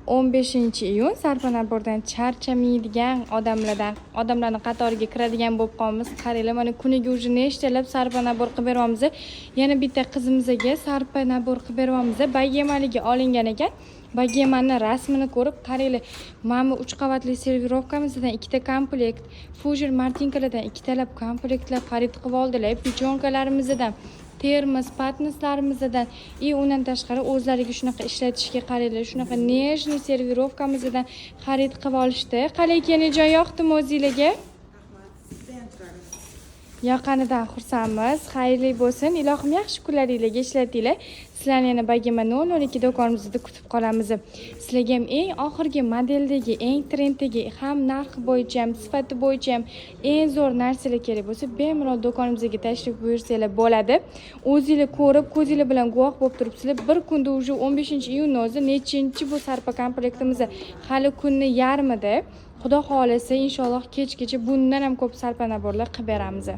15-iyun sarpa nabordan charchamaydigan odamlarning qatoriga kiradigan bo'lib qolamiz. Qaranglar, mana kuniga уже nechtalab sarpa nabor qilib beryapmiz. Yana bitta qizimizga sarpa nabor qilib beryapmiz. Bagemaliga olingan ekan. Bagemanni rasmini ko'rib qaranglar. Mana 3 qavatli servirovkamizdan ikkita komplekt, Fujer Martinkalardan ikkitalab komplektlar xarid qilib oldilar. Pechonkalarimizddan, termos, patnislarimizdan, undan tashqari o'zlariga shunaqa ishlatishga qaranglar, shunaqa nejniy servirovkamizdan xarid qilib olishdi. Qalay ekan, yoqdimi o'zingizlarga? Yoqqanidan xursandmiz. Xayrli bo'lsin. Ilohim yaxshi kunlaringizga ishlatinglar. Sizlarni yana Bagema 002 do'konimizda kutib qolamiz. Sizlarga ham eng oxirgi modeldagi, eng trenddagi, ham narxi bo'yicha ham, sifati bo'yicha ham eng zo'r narsalar kerak bo'lsa, bemalol do'konimizga tashrif buyursanglar bo'ladi. O'zingizlar ko'rib, ko'zingizlar bilan guvoh bo'lib turibsizlar. Bir kunda уже 15-iyunni o'zi nechinchi bu sarpa komplektimiz hali kunni yarmida. Xudo xolasa inshaalloh kechgacha bundan ham ko'p sarpa naborlar qilib beramiz.